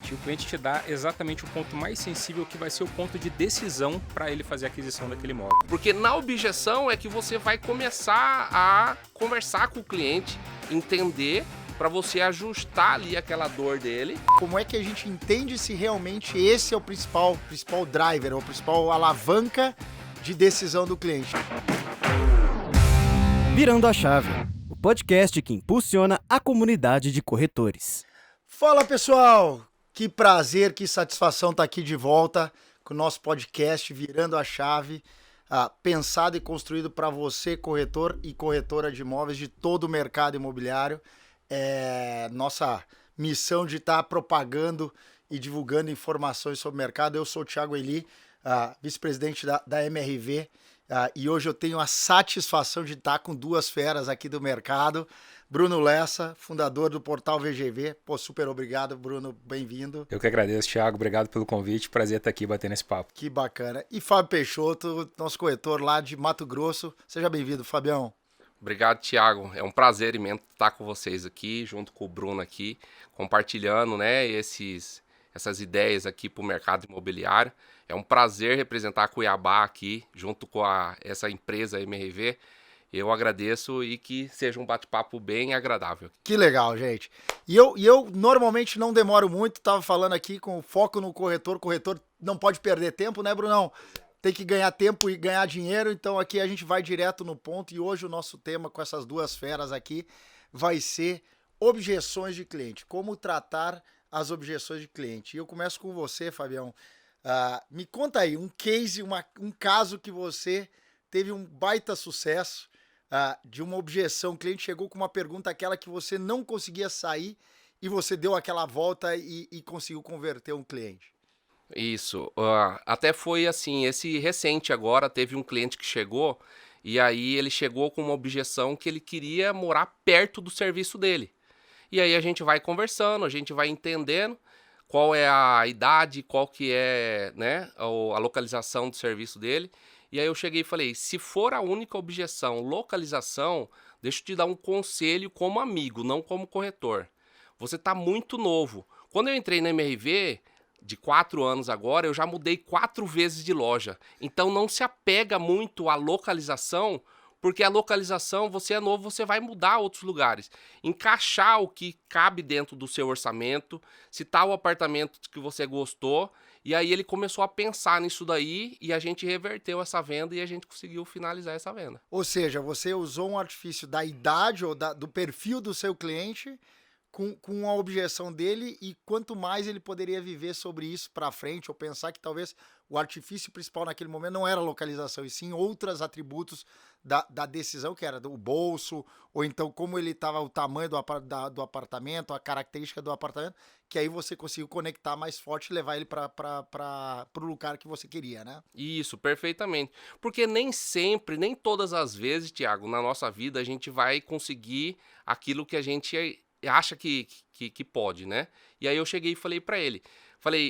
cliente. O cliente te dá exatamente o ponto mais sensível que vai ser o ponto de decisão para ele fazer a aquisição daquele imóvel. Porque na objeção é que você vai começar a conversar com o cliente, entender, para você ajustar ali aquela dor dele. Como é que a gente entende se realmente esse é o principal driver, ou a principal alavanca de decisão do cliente? Virando a Chave, o podcast que impulsiona a comunidade de corretores. Fala, pessoal! Que prazer, que satisfação estar aqui de volta com o nosso podcast Virando a Chave, pensado e construído para você, corretor e corretora de imóveis de todo o mercado imobiliário. Nossa missão de estar propagando e divulgando informações sobre o mercado. Eu sou o Thiago Eli, vice-presidente da MRV, e hoje eu tenho a satisfação de estar com duas feras aqui do mercado. Bruno Lessa, fundador do portal VGV. Pô, super obrigado, Bruno, bem-vindo. Eu que agradeço, Thiago, obrigado pelo convite, prazer estar aqui batendo esse papo. Que bacana. E Fábio Peixoto, nosso corretor lá de Mato Grosso. Seja bem-vindo, Fabião. Obrigado, Thiago. É um prazer imenso estar com vocês aqui, junto com o Bruno aqui, compartilhando, né, essas ideias aqui para o mercado imobiliário. É um prazer representar Cuiabá aqui, junto com essa empresa MRV. Eu agradeço e que seja um bate-papo bem agradável. Que legal, gente. E eu normalmente não demoro muito, estava falando aqui com foco no corretor. O corretor não pode perder tempo, né, Brunão? Tem que ganhar tempo e ganhar dinheiro, então aqui a gente vai direto no ponto. E hoje o nosso tema com essas duas feras aqui vai ser objeções de cliente. Como tratar as objeções de cliente. E eu começo com você, Fabião. Me conta aí um case, um caso que você teve um baita sucesso de uma objeção. O cliente chegou com uma pergunta, aquela que você não conseguia sair e você deu aquela volta e conseguiu converter um cliente. Isso, até foi assim, esse recente agora, teve um cliente que chegou e aí ele chegou com uma objeção que ele queria morar perto do serviço dele. E aí a gente vai conversando, a gente vai entendendo qual é a idade, qual que é, né, a localização do serviço dele. E aí eu cheguei e falei, se for a única objeção, localização, deixa eu te dar um conselho como amigo, não como corretor. Você está muito novo. Quando eu entrei na MRV, de 4 anos agora, eu já mudei 4 vezes de loja. Então não se apega muito à localização, porque a localização, você é novo, você vai mudar a outros lugares. Encaixar o que cabe dentro do seu orçamento, se tá o apartamento que você gostou, e aí ele começou a pensar nisso daí, e a gente reverteu essa venda e a gente conseguiu finalizar essa venda. Ou seja, você usou um artifício da idade ou do perfil do seu cliente com a objeção dele, e quanto mais ele poderia viver sobre isso para frente, ou pensar que talvez o artifício principal naquele momento não era a localização, e sim outros atributos da decisão, que era do bolso, ou então como ele estava, o tamanho do apartamento, a característica do apartamento, que aí você conseguiu conectar mais forte e levar ele para o lugar que você queria, né? Isso, perfeitamente. Porque nem sempre, nem todas as vezes, Thiago, na nossa vida a gente vai conseguir aquilo que a gente acha que pode, né? E aí eu cheguei e falei pra ele,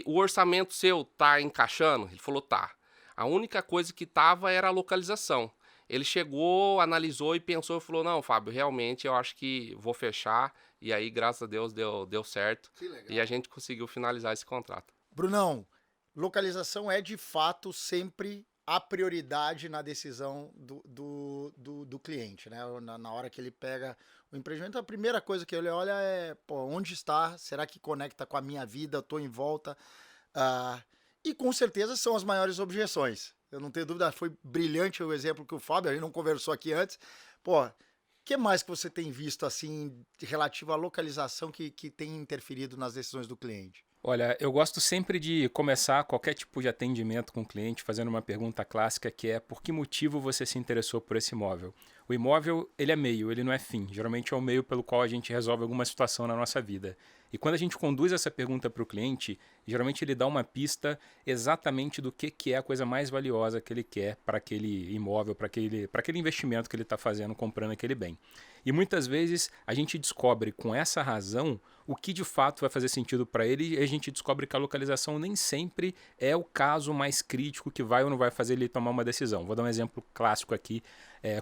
o orçamento seu tá encaixando? Ele falou, tá. A única coisa que tava era a localização. Ele chegou, analisou e pensou e falou, não, Fábio, realmente eu acho que vou fechar. E aí, graças a Deus, deu certo. Que legal. E a gente conseguiu finalizar esse contrato. Brunão, localização é de fato sempre a prioridade na decisão do cliente, né? Na hora que ele pega o empreendimento, a primeira coisa que ele olha é, onde está? Será que conecta com a minha vida? Eu estou em volta? E com certeza são as maiores objeções. Eu não tenho dúvida, foi brilhante o exemplo que o Fábio, a gente não conversou aqui antes. O que mais que você tem visto assim relativo à localização que tem interferido nas decisões do cliente? Olha, eu gosto sempre de começar qualquer tipo de atendimento com o cliente fazendo uma pergunta clássica, que é: por que motivo você se interessou por esse imóvel? O imóvel, ele é meio, ele não é fim. Geralmente é o meio pelo qual a gente resolve alguma situação na nossa vida. E quando a gente conduz essa pergunta para o cliente, geralmente ele dá uma pista exatamente do que é a coisa mais valiosa que ele quer para aquele imóvel, para aquele investimento que ele está fazendo, comprando aquele bem. E muitas vezes a gente descobre com essa razão o que de fato vai fazer sentido para ele, e a gente descobre que a localização nem sempre é o caso mais crítico que vai ou não vai fazer ele tomar uma decisão. Vou dar um exemplo clássico aqui,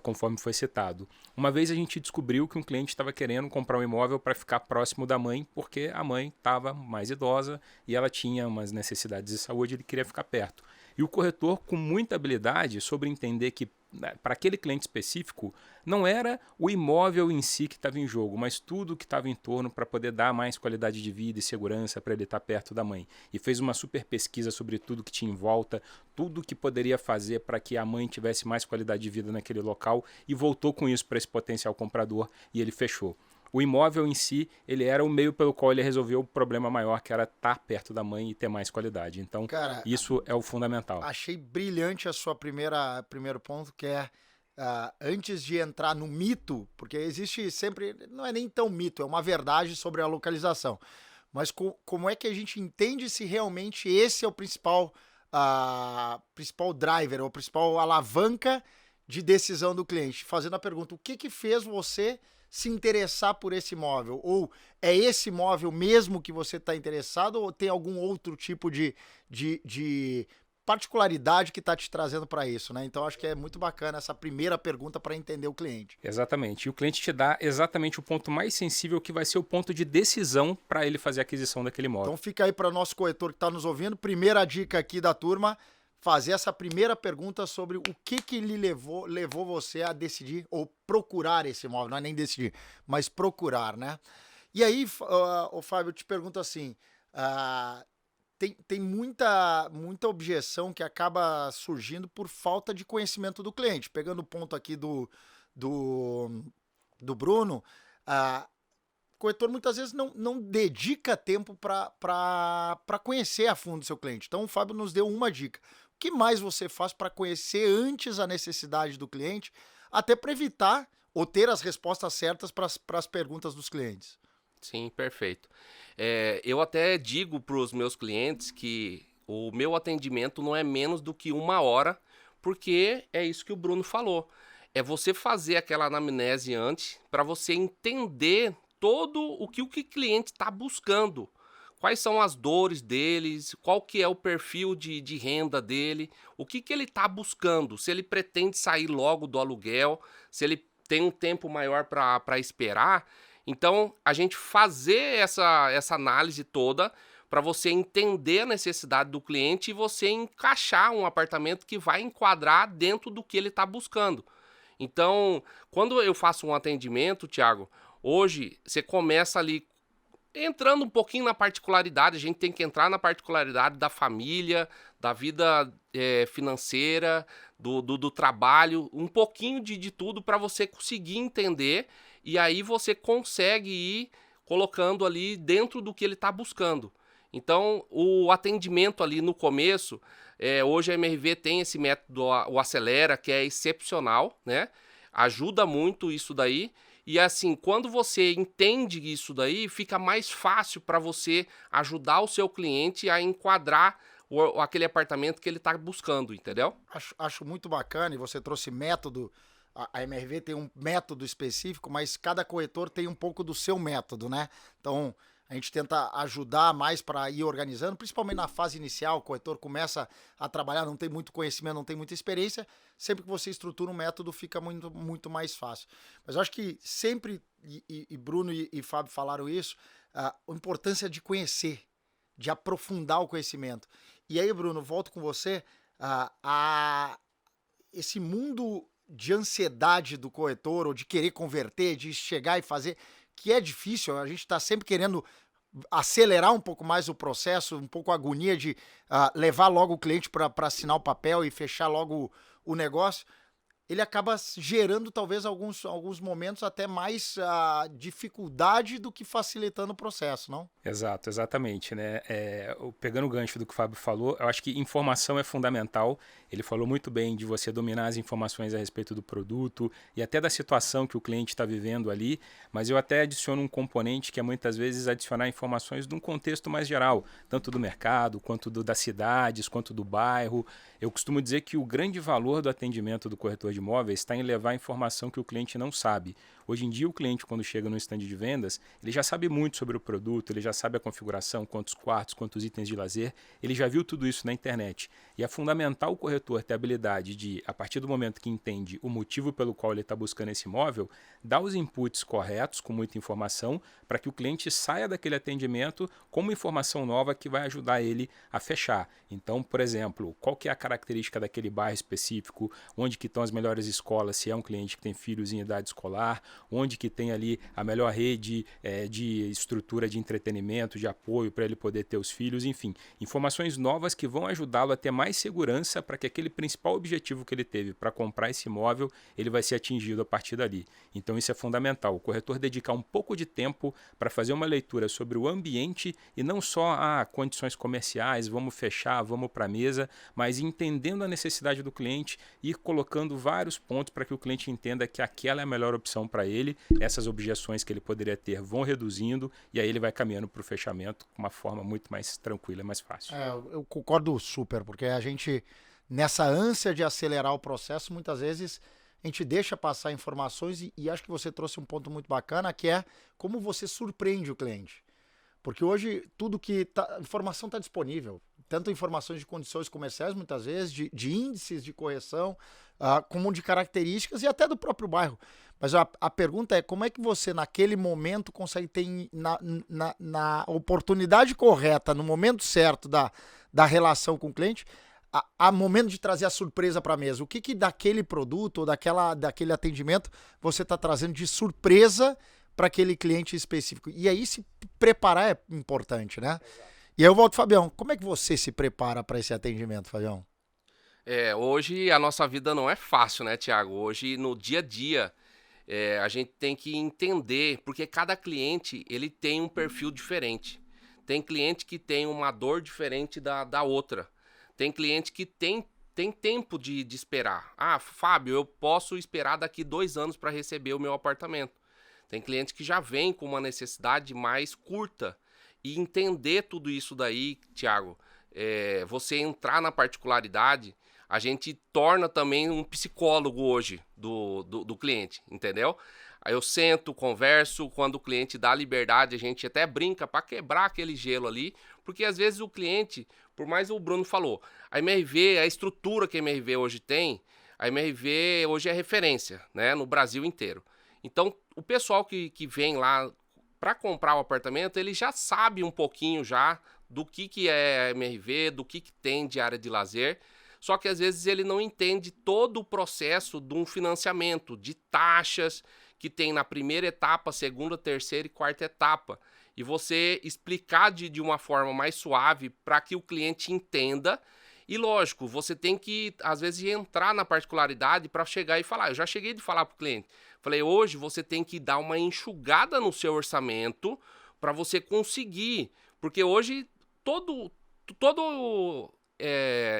conforme foi citado. Uma vez a gente descobriu que um cliente estava querendo comprar um imóvel para ficar próximo da mãe, porque a mãe estava mais idosa e ela tinha umas necessidades de saúde e ele queria ficar perto. E o corretor, com muita habilidade sobre entender que para aquele cliente específico, não era o imóvel em si que estava em jogo, mas tudo que estava em torno para poder dar mais qualidade de vida e segurança para ele estar perto da mãe. E fez uma super pesquisa sobre tudo que tinha em volta, tudo que poderia fazer para que a mãe tivesse mais qualidade de vida naquele local e voltou com isso para esse potencial comprador e ele fechou. O imóvel em si, ele era o meio pelo qual ele resolveu o problema maior, que era estar perto da mãe e ter mais qualidade. Então, cara, isso é o fundamental. Achei brilhante a sua primeiro ponto, que é antes de entrar no mito, porque existe sempre, não é nem tão mito, é uma verdade sobre a localização. Mas como é que a gente entende se realmente esse é o principal driver, ou a principal alavanca de decisão do cliente? Fazendo a pergunta, o que fez você se interessar por esse imóvel? Ou é esse imóvel mesmo que você está interessado, ou tem algum outro tipo de particularidade que está te trazendo para isso, né? Então acho que é muito bacana essa primeira pergunta para entender o cliente. Exatamente. E o cliente te dá exatamente o ponto mais sensível, que vai ser o ponto de decisão para ele fazer a aquisição daquele imóvel. Então fica aí para o nosso corretor que está nos ouvindo. Primeira dica aqui da turma, fazer essa primeira pergunta sobre o que lhe levou você a decidir ou procurar esse imóvel. Não é nem decidir, mas procurar, né? E aí, Fábio, eu te pergunto assim, tem muita objeção que acaba surgindo por falta de conhecimento do cliente. Pegando o ponto aqui do Bruno, o corretor muitas vezes não dedica tempo para conhecer a fundo o seu cliente. Então o Fábio nos deu uma dica. O que mais você faz para conhecer antes a necessidade do cliente, até para evitar ou ter as respostas certas para as perguntas dos clientes? Sim, perfeito. Eu até digo para os meus clientes que o meu atendimento não é menos do que 1 hora, porque é isso que o Bruno falou. É você fazer aquela anamnese antes para você entender todo o que o cliente está buscando. Quais são as dores deles, qual que é o perfil de renda dele, o que ele está buscando, se ele pretende sair logo do aluguel, se ele tem um tempo maior para esperar. Então, a gente fazer essa análise toda para você entender a necessidade do cliente e você encaixar um apartamento que vai enquadrar dentro do que ele está buscando. Então, quando eu faço um atendimento, Thiago, hoje você começa ali entrando um pouquinho na particularidade, a gente tem que entrar na particularidade da família, da vida financeira, do trabalho, um pouquinho de tudo para você conseguir entender, e aí você consegue ir colocando ali dentro do que ele está buscando. Então, o atendimento ali no começo, hoje a MRV tem esse método, o Acelera, que é excepcional, né? Ajuda muito isso daí. E assim, quando você entende isso daí, fica mais fácil para você ajudar o seu cliente a enquadrar aquele apartamento que ele está buscando, entendeu? Acho muito bacana, e você trouxe método. A MRV tem um método específico, mas cada corretor tem um pouco do seu método, né? Então, a gente tenta ajudar mais para ir organizando, principalmente na fase inicial. O corretor começa a trabalhar, não tem muito conhecimento, não tem muita experiência. Sempre que você estrutura um método, fica muito, muito mais fácil. Mas eu acho que sempre, e Bruno e Fábio falaram isso, a importância de conhecer, de aprofundar o conhecimento. E aí, Bruno, volto com você. Esse mundo de ansiedade do corretor, ou de querer converter, de chegar e fazer, que é difícil, a gente está sempre querendo acelerar um pouco mais o processo, um pouco a agonia de levar logo o cliente para assinar o papel e fechar logo o negócio. Ele acaba gerando talvez alguns momentos até mais dificuldade do que facilitando o processo, não? Exato, exatamente, né? Pegando o gancho do que o Fábio falou, eu acho que informação é fundamental. Ele falou muito bem de você dominar as informações a respeito do produto e até da situação que o cliente está vivendo ali, mas eu até adiciono um componente que é muitas vezes adicionar informações de um contexto mais geral, tanto do mercado, quanto das cidades, quanto do bairro. Eu costumo dizer que o grande valor do atendimento do corretor de de imóveis está em levar a informação que o cliente não sabe. Hoje em dia, o cliente, quando chega no stand de vendas, ele já sabe muito sobre o produto, ele já sabe a configuração, quantos quartos, quantos itens de lazer, ele já viu tudo isso na internet. E é fundamental o corretor ter a habilidade de, a partir do momento que entende o motivo pelo qual ele está buscando esse imóvel, dar os inputs corretos, com muita informação, para que o cliente saia daquele atendimento com uma informação nova que vai ajudar ele a fechar. Então, por exemplo, qual que é a característica daquele bairro específico, onde que estão as melhores escolas, se é um cliente que tem filhos em idade escolar, onde que tem ali a melhor rede de estrutura de entretenimento, de apoio para ele poder ter os filhos, enfim, informações novas que vão ajudá-lo a ter mais segurança para que aquele principal objetivo que ele teve para comprar esse imóvel, ele vai ser atingido a partir dali. Então isso é fundamental, o corretor dedicar um pouco de tempo para fazer uma leitura sobre o ambiente e não só condições comerciais, vamos fechar, vamos para a mesa, mas entendendo a necessidade do cliente e colocando vários pontos para que o cliente entenda que aquela é a melhor opção para ele, essas objeções que ele poderia ter vão reduzindo e aí ele vai caminhando para o fechamento com uma forma muito mais tranquila e mais fácil. Eu concordo super, porque a gente, nessa ânsia de acelerar o processo, muitas vezes a gente deixa passar informações e acho que você trouxe um ponto muito bacana, que é como você surpreende o cliente. Porque hoje tudo que a informação está disponível, tanto informações de condições comerciais, muitas vezes, de índices de correção, como de características e até do próprio bairro. Mas a pergunta é como é que você, naquele momento, consegue ter na oportunidade correta, no momento certo da relação com o cliente, a momento de trazer a surpresa para a mesa. O que daquele produto ou daquele atendimento você está trazendo de surpresa para aquele cliente específico? E aí se preparar é importante, né? Exato. E aí eu volto, Fabião, como é que você se prepara para esse atendimento, Fabião? Hoje a nossa vida não é fácil, né, Thiago? Hoje, no dia a dia, a gente tem que entender, porque cada cliente ele tem um perfil diferente. Tem cliente que tem uma dor diferente da outra. Tem cliente que tem tempo de esperar. Fábio, eu posso esperar daqui 2 anos para receber o meu apartamento. Tem cliente que já vem com uma necessidade mais curta. E entender tudo isso daí, Thiago, você entrar na particularidade, a gente torna também um psicólogo hoje do cliente, entendeu? Aí eu sento, converso, quando o cliente dá liberdade, a gente até brinca para quebrar aquele gelo ali, porque às vezes o cliente, por mais o Bruno falou, a MRV, a estrutura que a MRV hoje tem, a MRV hoje é referência, né, no Brasil inteiro. Então, o pessoal que vem lá para comprar o apartamento, ele já sabe um pouquinho já do que é a MRV, do que tem de área de lazer, só que às vezes ele não entende todo o processo de um financiamento, de taxas que tem na primeira etapa, segunda, terceira e quarta etapa. E você explicar de uma forma mais suave para que o cliente entenda. E lógico, você tem que, às vezes, entrar na particularidade para chegar e falar. Eu já cheguei de falar para o cliente. Falei, hoje você tem que dar uma enxugada no seu orçamento para você conseguir. Porque hoje, todo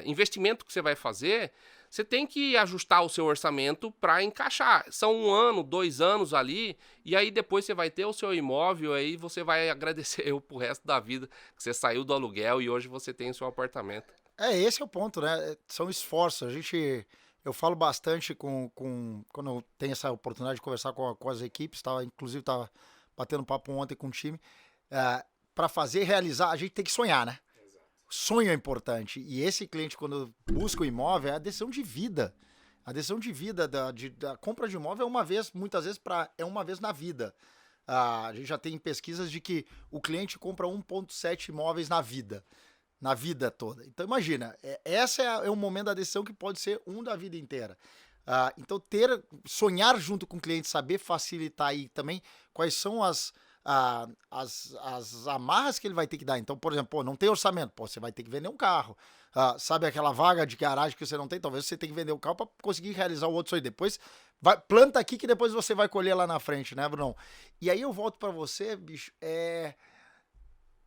investimento que você vai fazer, você tem que ajustar o seu orçamento para encaixar. São 1 ano, 2 anos ali, e aí depois você vai ter o seu imóvel, aí você vai agradecer eu pro resto da vida que você saiu do aluguel e hoje você tem o seu apartamento. Esse é o ponto, né? São esforços. Eu falo bastante quando eu tenho essa oportunidade de conversar com as equipes, inclusive estava batendo papo ontem com o time, para realizar, a gente tem que sonhar, né? Sonho é importante. E esse cliente, quando busca o imóvel, é a decisão de vida. A decisão de vida da compra de imóvel muitas vezes, é uma vez na vida. A gente já tem pesquisas de que o cliente compra 1,7 imóveis na vida toda. Então imagina, esse é o momento da decisão que pode ser da vida inteira. Então sonhar junto com o cliente, saber facilitar aí também quais são as amarras que ele vai ter que dar. Então, por exemplo, não tem orçamento, você vai ter que vender um carro. Sabe aquela vaga de garagem que você não tem? Talvez você tenha que vender o carro para conseguir realizar o outro sonho. Depois, planta aqui que depois você vai colher lá na frente, né, Brunão? E aí eu volto para você, bicho,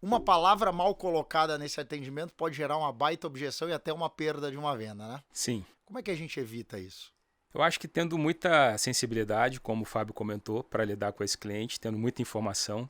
uma palavra mal colocada nesse atendimento pode gerar uma baita objeção e até uma perda de uma venda, né? Sim. Como é que a gente evita isso? Eu acho que tendo muita sensibilidade, como o Fábio comentou, para lidar com esse cliente, tendo muita informação.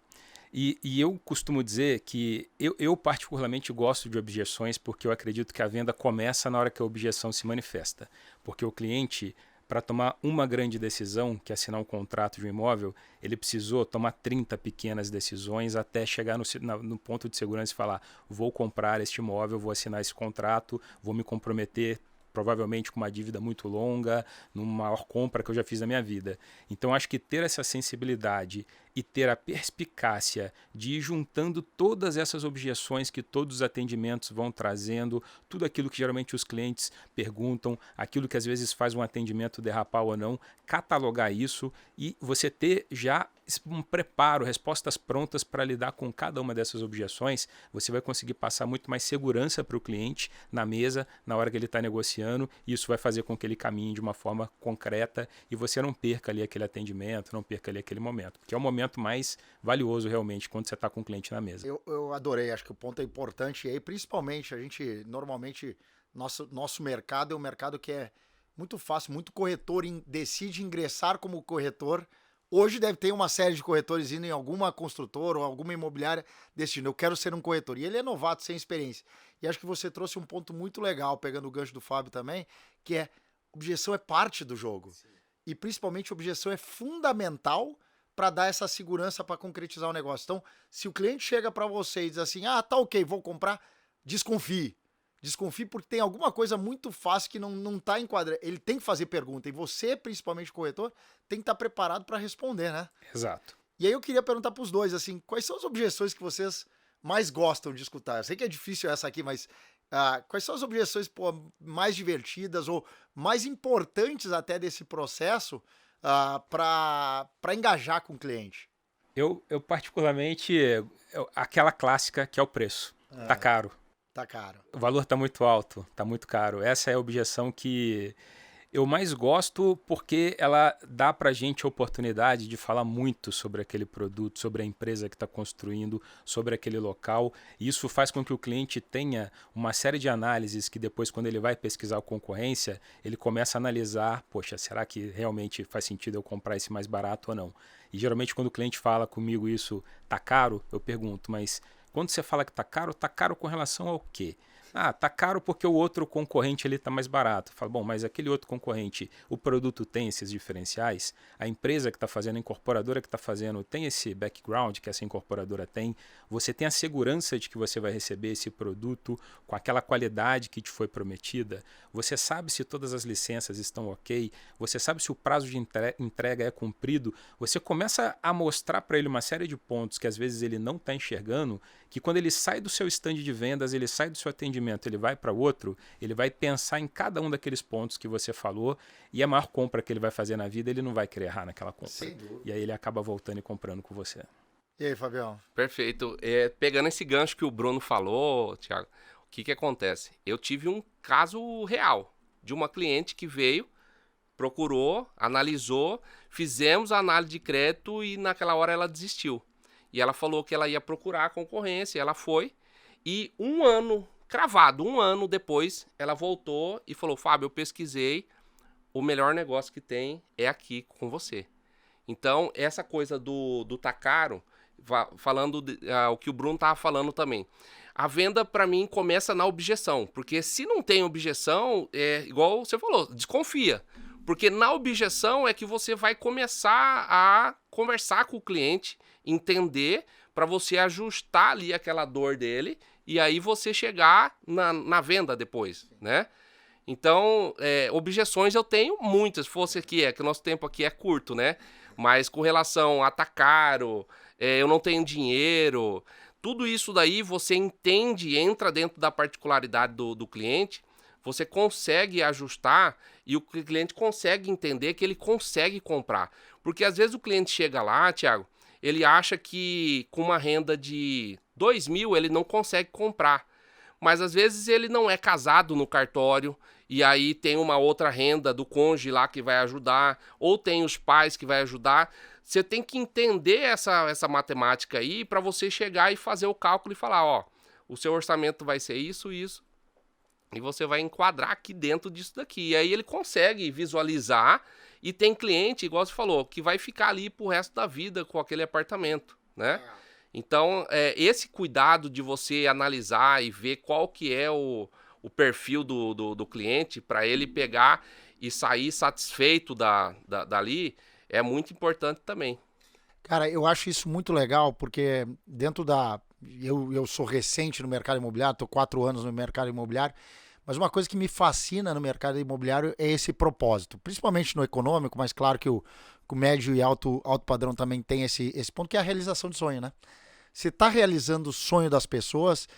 E eu costumo dizer que eu particularmente gosto de objeções porque eu acredito que a venda começa na hora que a objeção se manifesta. Porque o cliente, para tomar uma grande decisão, que é assinar um contrato de um imóvel, ele precisou tomar 30 pequenas decisões até chegar no ponto de segurança e falar: vou comprar este imóvel, vou assinar esse contrato, vou me comprometer provavelmente com uma dívida muito longa, numa maior compra que eu já fiz na minha vida. Então, acho que ter essa sensibilidade e ter a perspicácia de ir juntando todas essas objeções que todos os atendimentos vão trazendo, tudo aquilo que geralmente os clientes perguntam, aquilo que às vezes faz um atendimento derrapar ou não, catalogar isso e você ter já um preparo, respostas prontas para lidar com cada uma dessas objeções, você vai conseguir passar muito mais segurança para o cliente na mesa, na hora que ele está negociando, e isso vai fazer com que ele caminhe de uma forma concreta e você não perca ali aquele atendimento, não perca ali aquele momento, porque é o momento mais valioso realmente quando você está com o cliente na mesa. Eu adorei, acho que o ponto é importante, e aí principalmente a gente, normalmente, nosso mercado é um mercado que é muito fácil, muito corretor decide ingressar como corretor. Hoje deve ter uma série de corretores indo em alguma construtora ou alguma imobiliária decidindo: eu quero ser um corretor. E ele é novato, sem experiência. E acho que você trouxe um ponto muito legal, pegando o gancho do Fábio também, que é: objeção é parte do jogo. Sim. E principalmente objeção é fundamental para dar essa segurança para concretizar o negócio. Então, se o cliente chega para você e diz assim: ah, tá ok, vou comprar, desconfie. Desconfie porque tem alguma coisa muito fácil que não está enquadrada. Ele tem que fazer pergunta e você, principalmente corretor, tem que estar preparado para responder, né? Exato. E aí eu queria perguntar para os dois, assim, quais são as objeções que vocês mais gostam de escutar? Eu sei que é difícil essa aqui, mas quais são as objeções mais divertidas ou mais importantes até desse processo para engajar com o cliente? Eu particularmente, aquela clássica que é o preço. Tá caro. Tá caro. O valor tá muito alto, tá muito caro. Essa é a objeção que eu mais gosto porque ela dá pra gente a oportunidade de falar muito sobre aquele produto, sobre a empresa que está construindo, sobre aquele local. E isso faz com que o cliente tenha uma série de análises que depois, quando ele vai pesquisar a concorrência, ele começa a analisar: poxa, será que realmente faz sentido eu comprar esse mais barato ou não? E geralmente quando o cliente fala comigo isso, tá caro, eu pergunto: mas quando você fala que tá caro com relação ao quê? Ah, tá caro porque o outro concorrente ali tá mais barato. Fala: bom, mas aquele outro concorrente, o produto tem esses diferenciais? A empresa que está fazendo, a incorporadora que está fazendo, tem esse background que essa incorporadora tem? Você tem a segurança de que você vai receber esse produto com aquela qualidade que te foi prometida? Você sabe se todas as licenças estão ok? Você sabe se o prazo de entrega é cumprido? Você começa a mostrar para ele uma série de pontos que às vezes ele não está enxergando, que quando ele sai do seu stand de vendas, ele sai do seu atendimento, ele vai para outro, ele vai pensar em cada um daqueles pontos que você falou, e a maior compra que ele vai fazer na vida, ele não vai querer errar naquela compra. Sem dúvida. E aí ele acaba voltando e comprando com você. E aí, Fabião? Perfeito. Pegando esse gancho que o Bruno falou, Thiago, o que acontece? Eu tive um caso real de uma cliente que veio, procurou, analisou, fizemos a análise de crédito e naquela hora ela desistiu. E ela falou que ela ia procurar a concorrência, ela foi, e um ano depois, ela voltou e falou: Fábio, eu pesquisei, o melhor negócio que tem é aqui com você. Então, essa coisa do tá caro, falando o que o Bruno estava falando também, a venda para mim começa na objeção, porque se não tem objeção, é igual você falou, desconfia. Porque na objeção é que você vai começar a conversar com o cliente, entender, para você ajustar ali aquela dor dele e aí você chegar na venda depois, né? Então, objeções eu tenho muitas, se fosse aqui, que o nosso tempo aqui é curto, né? Mas com relação a tá caro, eu não tenho dinheiro, tudo isso daí você entende, entra dentro da particularidade do cliente, você consegue ajustar e o cliente consegue entender que ele consegue comprar. Porque às vezes o cliente chega lá, Thiago, ele acha que com uma renda de 2.000 ele não consegue comprar. Mas às vezes ele não é casado no cartório e aí tem uma outra renda do cônjuge lá que vai ajudar, ou tem os pais que vai ajudar. Você tem que entender essa matemática aí para você chegar e fazer o cálculo e falar: ó, o seu orçamento vai ser isso, isso. E você vai enquadrar aqui dentro disso daqui. E aí ele consegue visualizar. E tem cliente, igual você falou, que vai ficar ali pro resto da vida com aquele apartamento, né? Então, esse cuidado de você analisar e ver qual que é o perfil do cliente para ele pegar e sair satisfeito dali é muito importante também. Cara, eu acho isso muito legal, porque dentro da... Eu sou recente no mercado imobiliário, estou 4 anos no mercado imobiliário, mas uma coisa que me fascina no mercado imobiliário é esse propósito, principalmente no econômico, mas claro que o médio e alto padrão também tem esse ponto, que é a realização de sonho, né? Você está realizando o sonho das pessoas,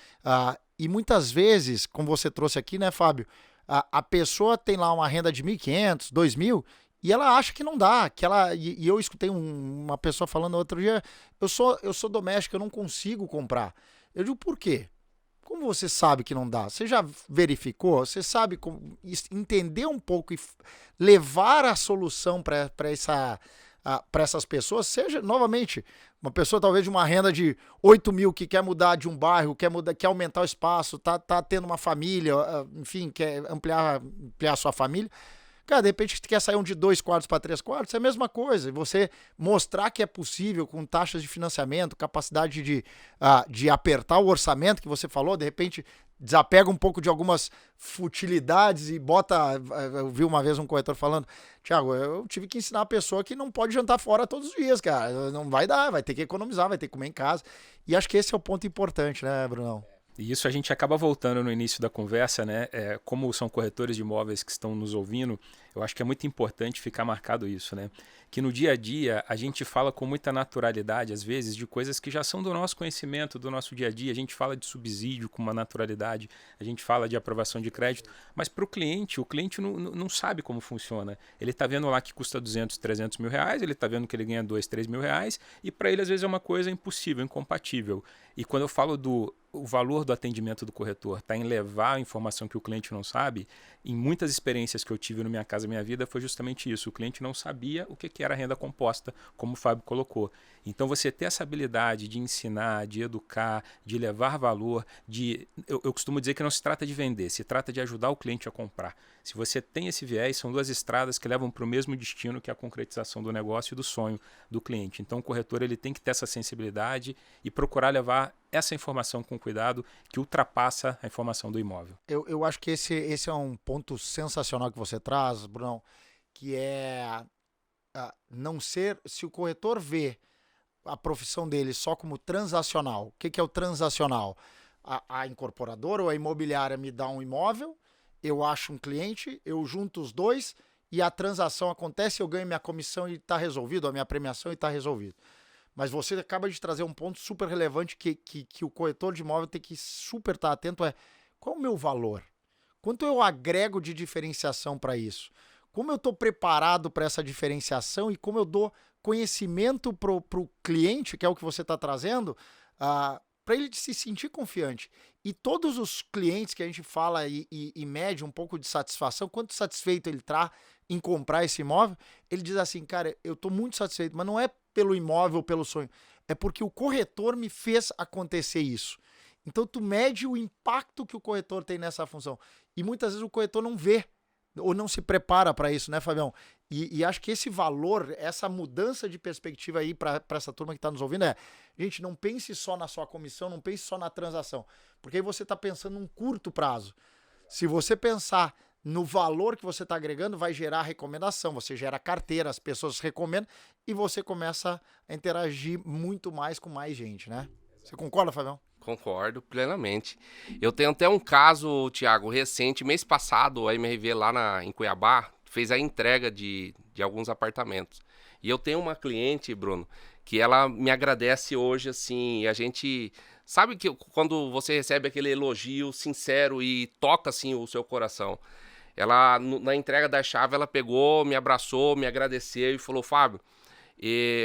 e muitas vezes, como você trouxe aqui, né, Fábio, a pessoa tem lá uma renda de 1.500, 2.000, e ela acha que não dá, e eu escutei uma pessoa falando outro dia, eu sou doméstico, eu não consigo comprar. Eu digo, por quê? Como você sabe que não dá? Você já verificou? Você sabe entender um pouco e levar a solução para essas pessoas? Seja, novamente, uma pessoa talvez de uma renda de 8.000 que quer mudar de um bairro, quer aumentar o espaço, tá tendo uma família, enfim, quer ampliar a sua família. Cara, de repente você quer sair de 2 quartos para 3 quartos, é a mesma coisa. E você mostrar que é possível com taxas de financiamento, capacidade de apertar o orçamento que você falou, de repente desapega um pouco de algumas futilidades e bota... Eu vi uma vez um corretor falando, Thiago, eu tive que ensinar a pessoa que não pode jantar fora todos os dias, cara. Não vai dar, vai ter que economizar, vai ter que comer em casa. E acho que esse é o ponto importante, né, Brunão? E isso a gente acaba voltando no início da conversa, né? Como são corretores de imóveis que estão nos ouvindo, eu acho que é muito importante ficar marcado isso, né? Que no dia a dia a gente fala com muita naturalidade, às vezes, de coisas que já são do nosso conhecimento, do nosso dia a dia. A gente fala de subsídio com uma naturalidade, a gente fala de aprovação de crédito, mas para o cliente não sabe como funciona. Ele está vendo lá que custa 200, 300 mil reais, ele está vendo que ele ganha 2, 3 mil reais, e para ele às vezes é uma coisa impossível, incompatível. E quando eu falo o valor do atendimento do corretor está em levar a informação que o cliente não sabe, em muitas experiências que eu tive no Minha Casa Minha Vida foi justamente isso. O cliente não sabia o que era renda composta, como o Fábio colocou. Então você ter essa habilidade de ensinar, de educar, de levar valor, eu costumo dizer que não se trata de vender, se trata de ajudar o cliente a comprar. Se você tem esse viés, são 2 estradas que levam para o mesmo destino, que é a concretização do negócio e do sonho do cliente. Então o corretor ele tem que ter essa sensibilidade e procurar levar essa informação com cuidado que ultrapassa a informação do imóvel. Eu acho que esse é um ponto sensacional que você traz, Brunão, que é não ser... Se o corretor vê a profissão dele só como transacional, o que é o transacional? A incorporadora ou a imobiliária me dá um imóvel, eu acho um cliente, eu junto os dois e a transação acontece, eu ganho minha comissão e está resolvido, a minha premiação e está resolvido. Mas você acaba de trazer um ponto super relevante que o corretor de imóvel tem que super estar atento, qual é o meu valor? Quanto eu agrego de diferenciação para isso? Como eu estou preparado para essa diferenciação e como eu dou conhecimento para o cliente, que é o que você está trazendo, para ele se sentir confiante. E todos os clientes que a gente fala e mede um pouco de satisfação, quanto satisfeito ele está em comprar esse imóvel, ele diz assim, cara, eu estou muito satisfeito, mas não é pelo imóvel ou pelo sonho, é porque o corretor me fez acontecer isso. Então tu mede o impacto que o corretor tem nessa função. E muitas vezes o corretor não vê ou não se prepara para isso, né, Fabião? E acho que esse valor, essa mudança de perspectiva aí para essa turma que está nos ouvindo gente, não pense só na sua comissão, não pense só na transação, porque aí você está pensando num curto prazo. Se você pensar no valor que você está agregando, vai gerar recomendação, você gera carteira, as pessoas recomendam e você começa a interagir muito mais com mais gente, né? Você concorda, Fabião? Concordo plenamente. Eu tenho até um caso, Thiago, recente, mês passado, a MRV lá em Cuiabá fez a entrega de alguns apartamentos. E eu tenho uma cliente, Bruno, que ela me agradece hoje, assim, a gente... Sabe que quando você recebe aquele elogio sincero e toca, assim, o seu coração? Ela, na entrega da chave, ela pegou, me abraçou, me agradeceu e falou, Fábio,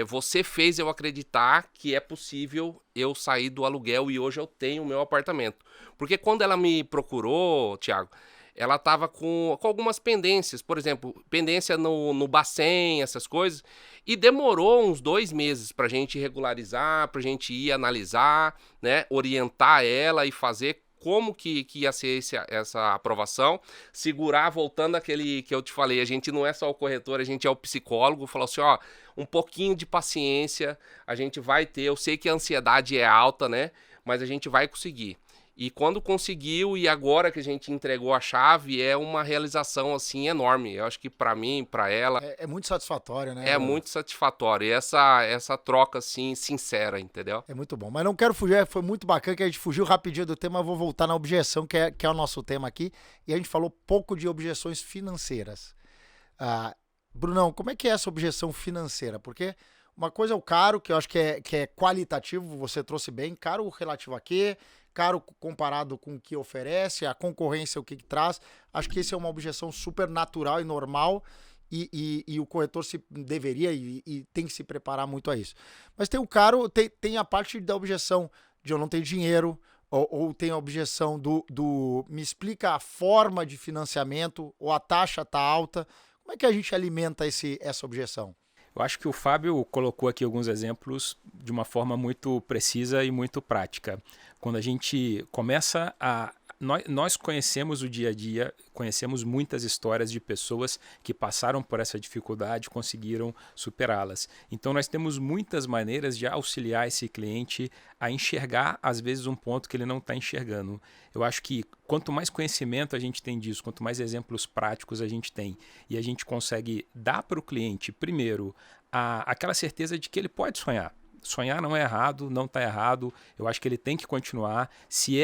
você fez eu acreditar que é possível eu sair do aluguel e hoje eu tenho o meu apartamento. Porque quando ela me procurou, Thiago, ela estava com algumas pendências, por exemplo, pendência no Bacen, essas coisas, e demorou uns 2 meses para a gente regularizar, para a gente ir analisar, né, orientar ela e fazer como que ia ser essa aprovação, segurar, voltando àquele que eu te falei, a gente não é só o corretor, a gente é o psicólogo, falou assim, ó, um pouquinho de paciência, a gente vai ter, eu sei que a ansiedade é alta, né, mas a gente vai conseguir. E quando conseguiu e agora que a gente entregou a chave, é uma realização assim enorme. Eu acho que para mim, para ela, É muito satisfatório, né, é Bruno? muito satisfatório. E essa troca assim sincera, entendeu? É muito bom. Mas não quero fugir, foi muito bacana que a gente fugiu rapidinho do tema, eu vou voltar na objeção, que é o nosso tema aqui. E a gente falou pouco de objeções financeiras. Brunão, como é que é essa objeção financeira? Porque uma coisa é o caro, que eu acho que é qualitativo, você trouxe bem, caro relativo a quê? Caro comparado com o que oferece, a concorrência, o que traz. Acho que isso é uma objeção super natural e normal e o corretor deveria e tem que se preparar muito a isso. Mas tem o caro, tem a parte da objeção de eu não ter dinheiro, ou tem a objeção do me explica a forma de financiamento, ou a taxa está alta. Como é que a gente alimenta essa objeção? Eu acho que o Fábio colocou aqui alguns exemplos de uma forma muito precisa e muito prática. Quando a gente começa a... Nós conhecemos o dia a dia, conhecemos muitas histórias de pessoas que passaram por essa dificuldade e conseguiram superá-las. Então nós temos muitas maneiras de auxiliar esse cliente a enxergar, às vezes, um ponto que ele não está enxergando. Eu acho que quanto mais conhecimento a gente tem disso, quanto mais exemplos práticos a gente tem e a gente consegue dar para o cliente, primeiro, aquela certeza de que ele pode sonhar. Sonhar não é errado, não está errado. Eu acho que ele tem que continuar. Se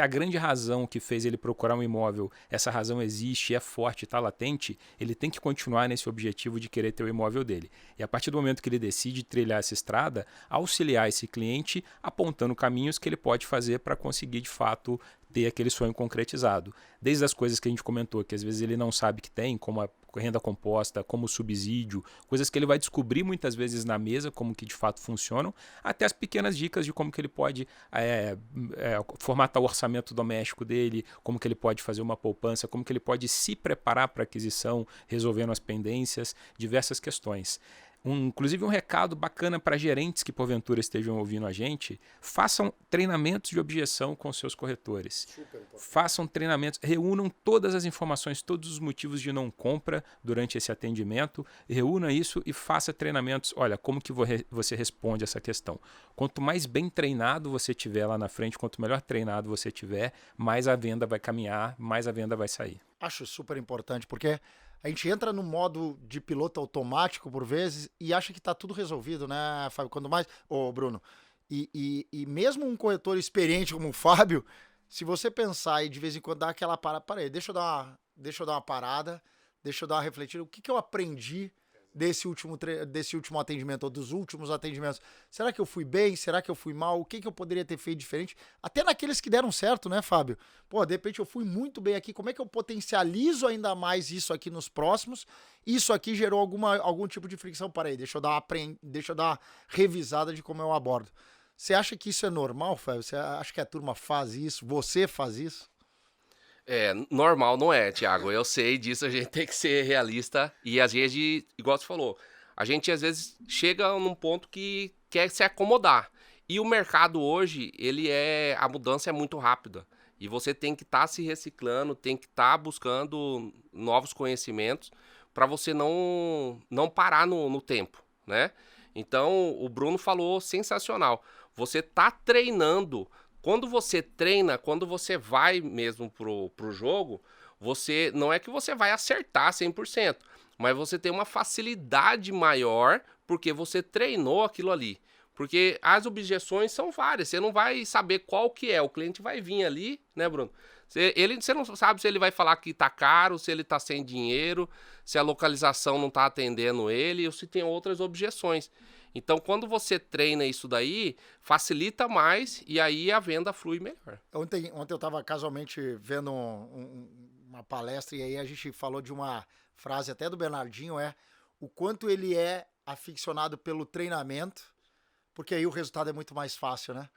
a grande razão que fez ele procurar um imóvel, essa razão existe, é forte, está latente, ele tem que continuar nesse objetivo de querer ter o imóvel dele. E a partir do momento que ele decide trilhar essa estrada, auxiliar esse cliente apontando caminhos que ele pode fazer para conseguir de fato ter aquele sonho concretizado. Desde as coisas que a gente comentou, que às vezes ele não sabe que tem, como a renda composta, como o subsídio, coisas que ele vai descobrir muitas vezes na mesa, como que de fato funcionam, até as pequenas dicas de como que ele pode formatar o orçamento doméstico dele, como que ele pode fazer uma poupança, como que ele pode se preparar para a aquisição, resolvendo as pendências, diversas questões. Inclusive um recado bacana para gerentes que porventura estejam ouvindo a gente, façam treinamentos de objeção com seus corretores. Façam treinamentos, reúnam todas as informações, todos os motivos de não compra durante esse atendimento, reúna isso e faça treinamentos. Olha, como que você responde essa questão? Quanto mais bem treinado você tiver lá na frente, quanto melhor treinado você tiver, mais a venda vai caminhar, mais a venda vai sair. Acho super importante, porque a gente entra no modo de piloto automático, por vezes, e acha que está tudo resolvido, né, Fábio? Quando mais... Ô, Bruno, e mesmo um corretor experiente como o Fábio, se você pensar e de vez em quando dar aquela parada... Peraí, deixa eu dar uma parada, deixa eu dar uma refletida. O que eu aprendi desse último atendimento, ou dos últimos atendimentos? Será que eu fui bem? Será que eu fui mal? O que eu poderia ter feito diferente? Até naqueles que deram certo, né, Fábio? Pô, de repente eu fui muito bem aqui, como é que eu potencializo ainda mais isso aqui nos próximos? Isso aqui gerou algum tipo de fricção. Peraí, deixa eu dar uma revisada de como eu abordo. Você acha que isso é normal, Fábio? Você acha que a turma faz isso? Você faz isso? Normal não é, Thiago. Eu sei disso, a gente tem que ser realista. E às vezes, igual você falou, a gente às vezes chega num ponto que quer se acomodar. E o mercado hoje, a mudança é muito rápida. E você tem que estar se reciclando, tem que estar buscando novos conhecimentos para você não parar no tempo, né? Então, o Bruno falou sensacional. Você tá treinando. Quando você treina, quando você vai mesmo pro jogo, você não é que você vai acertar 100%, mas você tem uma facilidade maior porque você treinou aquilo ali. Porque as objeções são várias, você não vai saber qual que é. O cliente vai vir ali, né, Bruno? Você não sabe se ele vai falar que tá caro, se ele tá sem dinheiro, se a localização não tá atendendo ele, ou se tem outras objeções. Então, quando você treina isso daí, facilita mais e aí a venda flui melhor. Ontem eu estava casualmente vendo uma palestra e aí a gente falou de uma frase até do Bernardinho, o quanto ele é aficionado pelo treinamento, porque aí o resultado é muito mais fácil, né?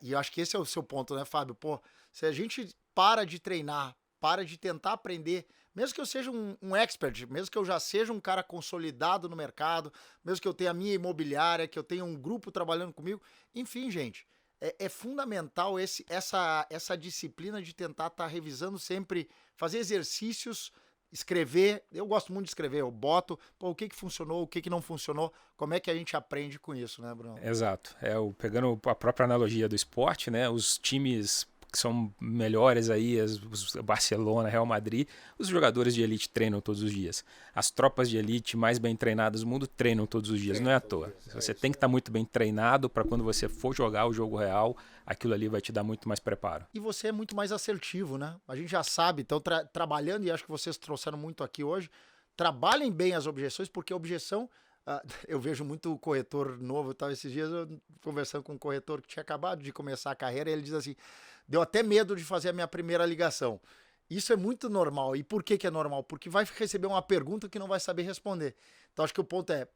E eu acho que esse é o seu ponto, né, Fábio? Pô, se a gente para de treinar, para de tentar aprender, mesmo que eu seja um expert, mesmo que eu já seja um cara consolidado no mercado, mesmo que eu tenha a minha imobiliária, que eu tenha um grupo trabalhando comigo, enfim, gente, é fundamental essa disciplina de tentar estar revisando sempre, fazer exercícios escrever, eu gosto muito de escrever, eu boto, o que funcionou, o que não funcionou, como é que a gente aprende com isso, né, Bruno? Exato. Pegando a própria analogia do esporte, né? Os times que são melhores aí, os Barcelona, Real Madrid, os jogadores de elite treinam todos os dias. As tropas de elite mais bem treinadas do mundo treinam todos os dias, não é à toa. Você tem que estar muito bem treinado para quando você for jogar o jogo real, aquilo ali vai te dar muito mais preparo. E você é muito mais assertivo, né? A gente já sabe, então trabalhando, e acho que vocês trouxeram muito aqui hoje, trabalhem bem as objeções, porque a objeção, eu vejo muito corretor novo, esses dias eu conversando com um corretor que tinha acabado de começar a carreira, e ele diz assim, deu até medo de fazer a minha primeira ligação. Isso é muito normal. E por que é normal? Porque vai receber uma pergunta que não vai saber responder. Então acho que o ponto é,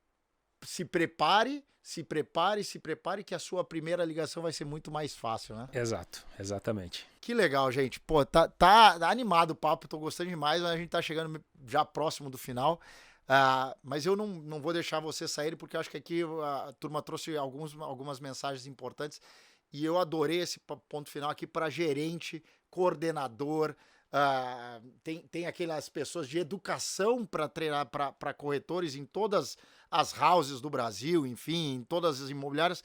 se prepare, que a sua primeira ligação vai ser muito mais fácil, né? Exato, exatamente. Que legal, gente. Pô, tá animado o papo, tô gostando demais, mas a gente tá chegando já próximo do final. Mas eu não vou deixar vocês saírem, porque eu acho que aqui a turma trouxe algumas mensagens importantes e eu adorei esse ponto final aqui para gerente, coordenador, tem aquelas pessoas de educação para treinar para corretores em todas as houses do Brasil, enfim, em todas as imobiliárias.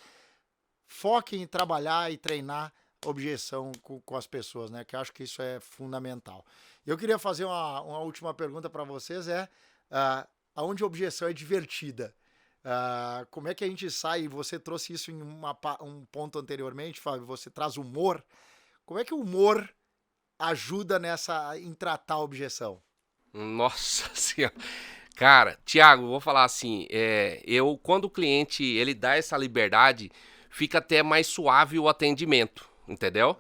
Foquem em trabalhar e treinar objeção com as pessoas, né? Que eu acho que isso é fundamental. Eu queria fazer uma última pergunta para vocês, aonde a objeção é divertida? Como é que a gente sai? Você trouxe isso em um ponto anteriormente, Fábio, você traz humor. Como é que o humor ajuda em tratar a objeção? Nossa senhora. Cara, Thiago, vou falar assim, quando o cliente ele dá essa liberdade, fica até mais suave o atendimento, entendeu?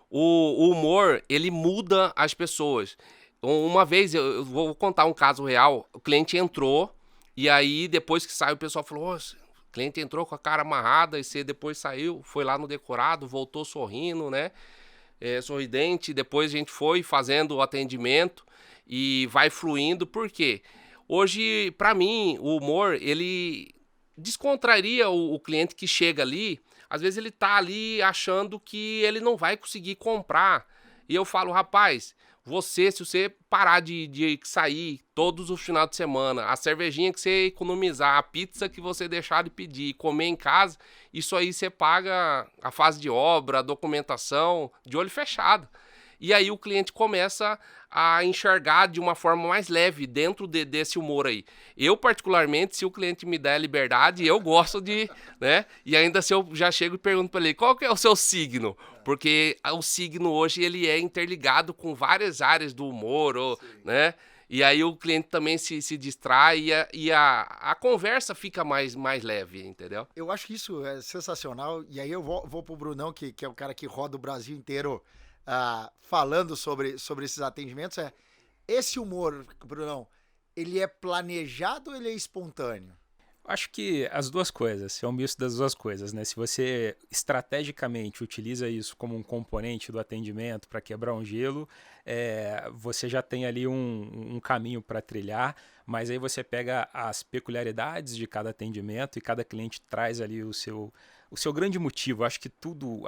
O humor, ele muda as pessoas. Uma vez, eu vou contar um caso real, o cliente entrou, e aí depois que saiu o pessoal falou, o cliente entrou com a cara amarrada, e você depois saiu, foi lá no decorado, voltou sorrindo, né? Sorridente, depois a gente foi fazendo o atendimento e vai fluindo, por quê? Hoje, para mim, o humor, ele descontrairia o cliente que chega ali, às vezes ele tá ali achando que ele não vai conseguir comprar, e eu falo, rapaz, se você parar de sair todos os finais de semana, a cervejinha que você economizar, a pizza que você deixar de pedir, comer em casa, isso aí você paga a fase de obra, a documentação, de olho fechado. E aí o cliente começa a enxergar de uma forma mais leve dentro desse humor aí. Eu, particularmente, se o cliente me der a liberdade, eu gosto de, né? E ainda se eu já chego e pergunto para ele, qual que é o seu signo? Porque o signo hoje, ele é interligado com várias áreas do humor, né? E aí o cliente também se distrai e a conversa fica mais leve, entendeu? Eu acho que isso é sensacional. E aí eu vou pro Brunão, que é o cara que roda o Brasil inteiro falando sobre esses atendimentos. Esse humor, Brunão, ele é planejado ou ele é espontâneo? Acho que as duas coisas, é um misto das duas coisas, né? Se você estrategicamente utiliza isso como um componente do atendimento para quebrar um gelo, você já tem ali um caminho para trilhar, mas aí você pega as peculiaridades de cada atendimento e cada cliente traz ali o seu grande motivo. Acho que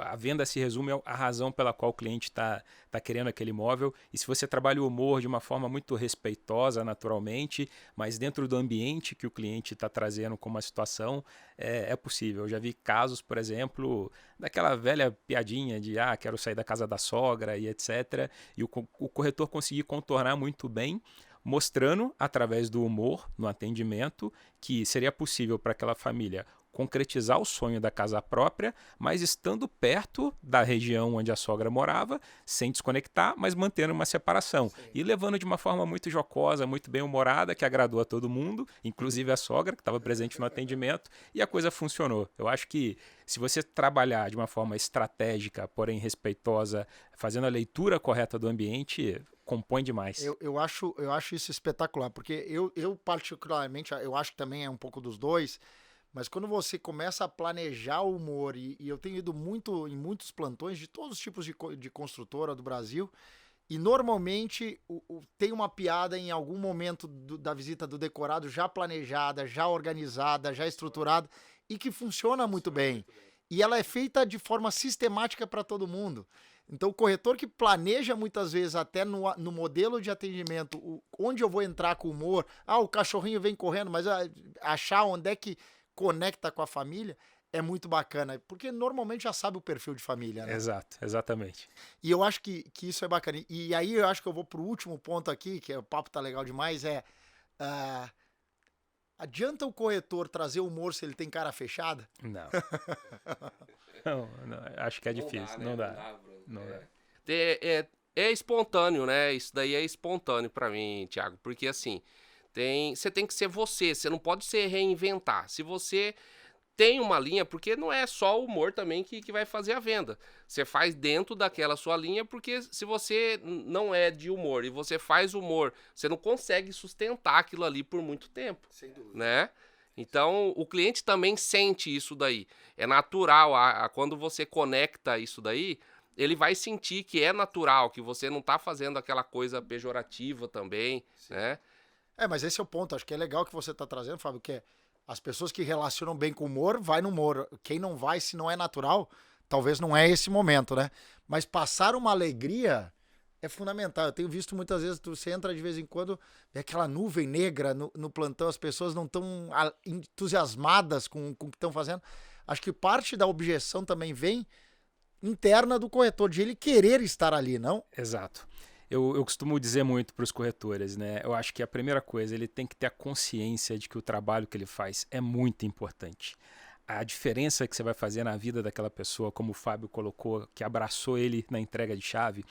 a venda se resume à razão pela qual o cliente está querendo aquele imóvel. E se você trabalha o humor de uma forma muito respeitosa, naturalmente, mas dentro do ambiente que o cliente está trazendo como uma situação, é possível. Eu já vi casos, por exemplo, daquela velha piadinha de quero sair da casa da sogra e etc. E o corretor conseguir contornar muito bem, mostrando, através do humor no atendimento, que seria possível para aquela família concretizar o sonho da casa própria, mas estando perto da região onde a sogra morava, sem desconectar, mas mantendo uma separação. Sim. E levando de uma forma muito jocosa, muito bem-humorada, que agradou a todo mundo, inclusive a sogra, que estava presente no atendimento, e a coisa funcionou. Eu acho que se você trabalhar de uma forma estratégica, porém respeitosa, fazendo a leitura correta do ambiente, compõe demais. Eu acho isso espetacular, porque eu particularmente, eu acho que também é um pouco dos dois, mas quando você começa a planejar o humor, e eu tenho ido em muitos plantões de todos os tipos de construtora do Brasil, e normalmente tem uma piada em algum momento da visita do decorado já planejada, já organizada, já estruturada, e que funciona muito bem. E ela é feita de forma sistemática para todo mundo. Então, o corretor que planeja muitas vezes até no modelo de atendimento, onde eu vou entrar com humor, o cachorrinho vem correndo, mas achar onde é que conecta com a família é muito bacana, porque normalmente já sabe o perfil de família, né? Exato, exatamente. E eu acho que isso é bacana. E aí eu acho que eu vou pro último ponto aqui, que o papo tá legal demais, adianta o corretor trazer humor se ele tem cara fechada? Não. Não, acho que é difícil. Não dá. Bruno. Não dá. É espontâneo, né? Isso daí é espontâneo pra mim, Thiago. Porque assim, você tem que ser você não pode se reinventar. Se você tem uma linha, porque não é só o humor também que vai fazer a venda. Você faz dentro daquela sua linha, porque se você não é de humor e você faz humor, você não consegue sustentar aquilo ali por muito tempo. Sem dúvida. Né? Então, o cliente também sente isso daí. É natural, quando você conecta isso daí, ele vai sentir que é natural, que você não tá fazendo aquela coisa pejorativa também, né? Mas esse é o ponto. Acho que é legal que você tá trazendo, Fábio, que as pessoas que relacionam bem com o humor, vai no humor. Quem não vai, se não é natural, talvez não é esse momento, né? Mas passar uma alegria é fundamental. Eu tenho visto muitas vezes, você entra de vez em quando, vê aquela nuvem negra no plantão, as pessoas não estão entusiasmadas com o que estão fazendo. Acho que parte da objeção também vem interna do corretor, de ele querer estar ali, não? Exato. Eu costumo dizer muito para os corretores, né? Eu acho que a primeira coisa, ele tem que ter a consciência de que o trabalho que ele faz é muito importante. A diferença que você vai fazer na vida daquela pessoa, como o Fábio colocou, que abraçou ele na entrega de chave,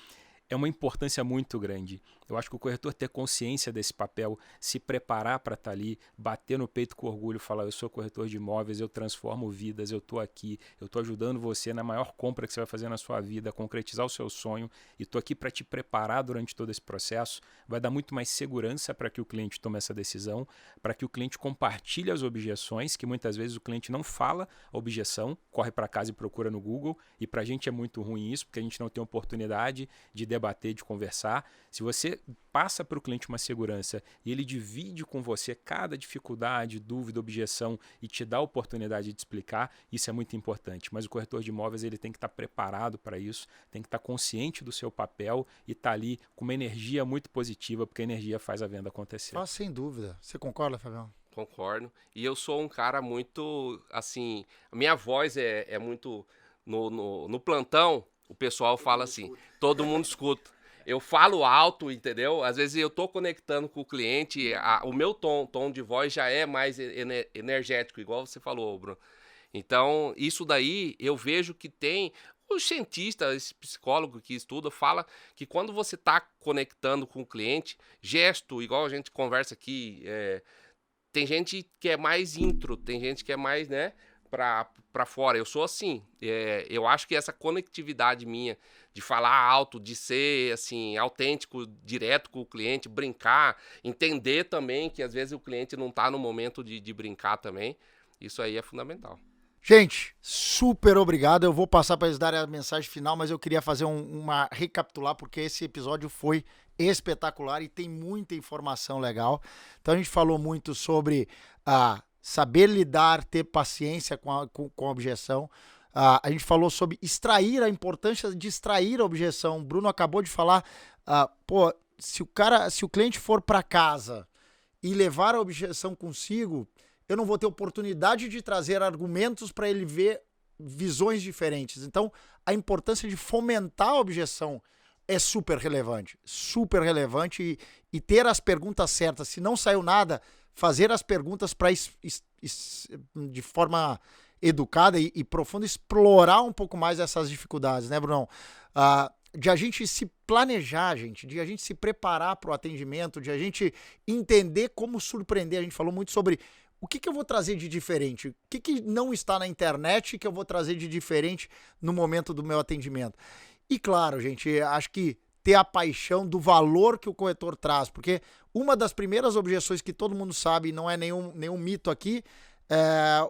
é uma importância muito grande. Eu acho que o corretor ter consciência desse papel, se preparar para estar ali, bater no peito com orgulho, falar, eu sou corretor de imóveis, eu transformo vidas, eu estou aqui, eu estou ajudando você na maior compra que você vai fazer na sua vida, concretizar o seu sonho, e estou aqui para te preparar durante todo esse processo, vai dar muito mais segurança para que o cliente tome essa decisão, para que o cliente compartilhe as objeções, que muitas vezes o cliente não fala a objeção, corre para casa e procura no Google, e para a gente é muito ruim isso, porque a gente não tem oportunidade de debater, de conversar. Se você passa para o cliente uma segurança e ele divide com você cada dificuldade, dúvida, objeção e te dá a oportunidade de explicar, isso é muito importante. Mas o corretor de imóveis ele tem que estar preparado para isso, tem que estar consciente do seu papel e estar ali com uma energia muito positiva, porque a energia faz a venda acontecer. Sem dúvida. Você concorda, Fabião? Concordo. E eu sou um cara muito, assim, a minha voz é muito, no plantão, o pessoal fala assim, todo mundo escuta. Eu falo alto, entendeu? Às vezes eu tô conectando com o cliente, o meu tom de voz já é mais energético, igual você falou, Bruno. Então, isso daí eu vejo que tem... O cientista, esse psicólogo que estuda, fala que quando você está conectando com o cliente, gesto, igual a gente conversa aqui, tem gente que é mais intro, tem gente que é mais, né, pra fora. Eu sou assim. Eu acho que essa conectividade minha de falar alto, de ser assim, autêntico, direto com o cliente, brincar, entender também que às vezes o cliente não está no momento de brincar também, isso aí é fundamental. Gente, super obrigado. Eu vou passar para eles darem a mensagem final, mas eu queria fazer uma recapitular, porque esse episódio foi espetacular e tem muita informação legal. Então a gente falou muito sobre saber lidar, ter paciência com a objeção. A gente falou sobre a importância de extrair a objeção. O Bruno acabou de falar, se o cliente for para casa e levar a objeção consigo, eu não vou ter oportunidade de trazer argumentos para ele ver visões diferentes. Então, a importância de fomentar a objeção é super relevante e ter as perguntas certas. Se não saiu nada, fazer as perguntas para de forma educada e profunda, explorar um pouco mais essas dificuldades, né, Brunão? De a gente se planejar, de a gente se preparar para o atendimento, de a gente entender como surpreender. A gente falou muito sobre o que eu vou trazer de diferente, o que não está na internet que eu vou trazer de diferente no momento do meu atendimento. E claro, gente, acho que ter a paixão do valor que o corretor traz, porque uma das primeiras objeções que todo mundo sabe, não é nenhum mito aqui,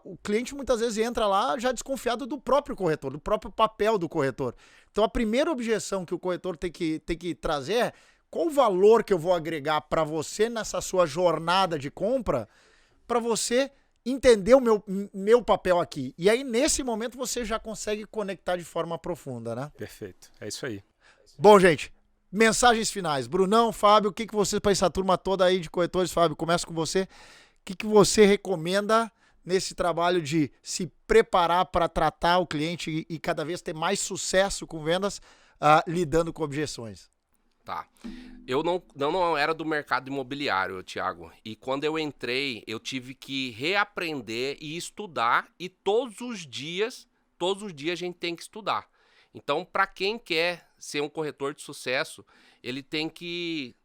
o cliente muitas vezes entra lá já desconfiado do próprio corretor, do próprio papel do corretor. Então a primeira objeção que o corretor tem que trazer é qual o valor que eu vou agregar para você nessa sua jornada de compra, para você entender o meu papel aqui. E aí, nesse momento, você já consegue conectar de forma profunda, né? Perfeito. É isso aí. Bom, gente, mensagens finais. Brunão, Fábio, o que você, para essa turma toda aí de corretores, Fábio, começa com você. O que você recomenda nesse trabalho de se preparar para tratar o cliente e cada vez ter mais sucesso com vendas, lidando com objeções? Tá. Eu não era do mercado imobiliário, Thiago. E quando eu entrei, eu tive que reaprender e estudar. E todos os dias a gente tem que estudar. Então, para quem quer ser um corretor de sucesso, ele tem que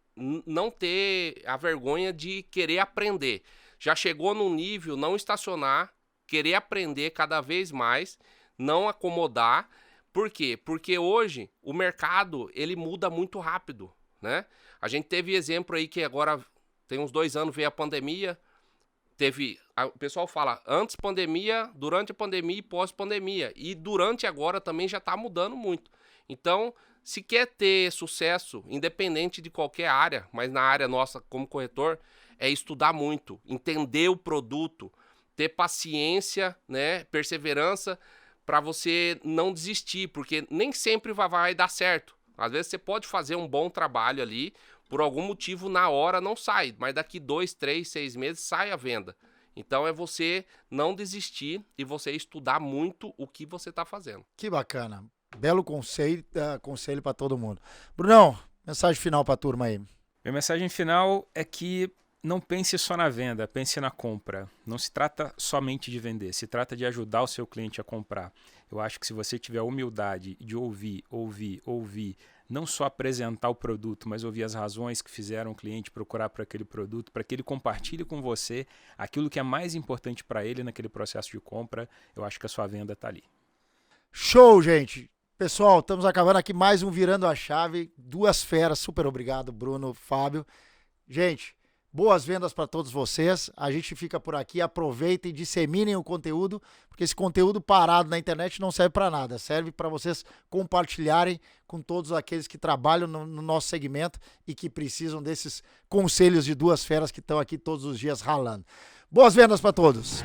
não ter a vergonha de querer aprender. Já chegou num nível, não estacionar, querer aprender cada vez mais, não acomodar. Por quê? Porque hoje o mercado ele muda muito rápido, né? A gente teve exemplo aí que agora tem uns 2 anos veio a pandemia, o pessoal fala antes pandemia, durante a pandemia e pós-pandemia. E durante agora também já está mudando muito. Então, se quer ter sucesso, independente de qualquer área, mas na área nossa como corretor, é estudar muito, entender o produto, ter paciência, né, perseverança, para você não desistir, porque nem sempre vai dar certo. Às vezes você pode fazer um bom trabalho ali, por algum motivo na hora não sai, mas daqui 2, 3, 6 meses sai a venda. Então é você não desistir e você estudar muito o que você está fazendo. Que bacana. Belo conselho para todo mundo. Brunão, mensagem final para a turma aí. Minha mensagem final é que não pense só na venda, pense na compra. Não se trata somente de vender, se trata de ajudar o seu cliente a comprar. Eu acho que se você tiver a humildade de ouvir, não só apresentar o produto, mas ouvir as razões que fizeram o cliente procurar por aquele produto, para que ele compartilhe com você aquilo que é mais importante para ele naquele processo de compra, eu acho que a sua venda está ali. Show, gente! Pessoal, estamos acabando aqui mais um Virando a Chave. 2 feras, super obrigado, Bruno, Fábio. Gente, boas vendas para todos vocês. A gente fica por aqui. Aproveitem, disseminem o conteúdo, porque esse conteúdo parado na internet não serve para nada. Serve para vocês compartilharem com todos aqueles que trabalham no nosso segmento e que precisam desses conselhos de 2 feras que estão aqui todos os dias ralando. Boas vendas para todos!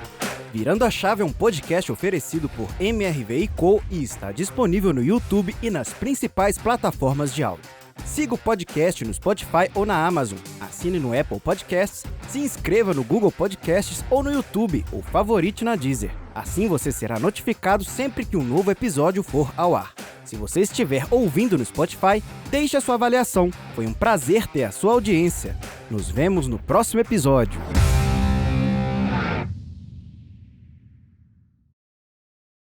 Virando a Chave é um podcast oferecido por MRV & Co e está disponível no YouTube e nas principais plataformas de áudio. Siga o podcast no Spotify ou na Amazon, assine no Apple Podcasts, se inscreva no Google Podcasts ou no YouTube ou favorite na Deezer. Assim você será notificado sempre que um novo episódio for ao ar. Se você estiver ouvindo no Spotify, deixe a sua avaliação. Foi um prazer ter a sua audiência. Nos vemos no próximo episódio.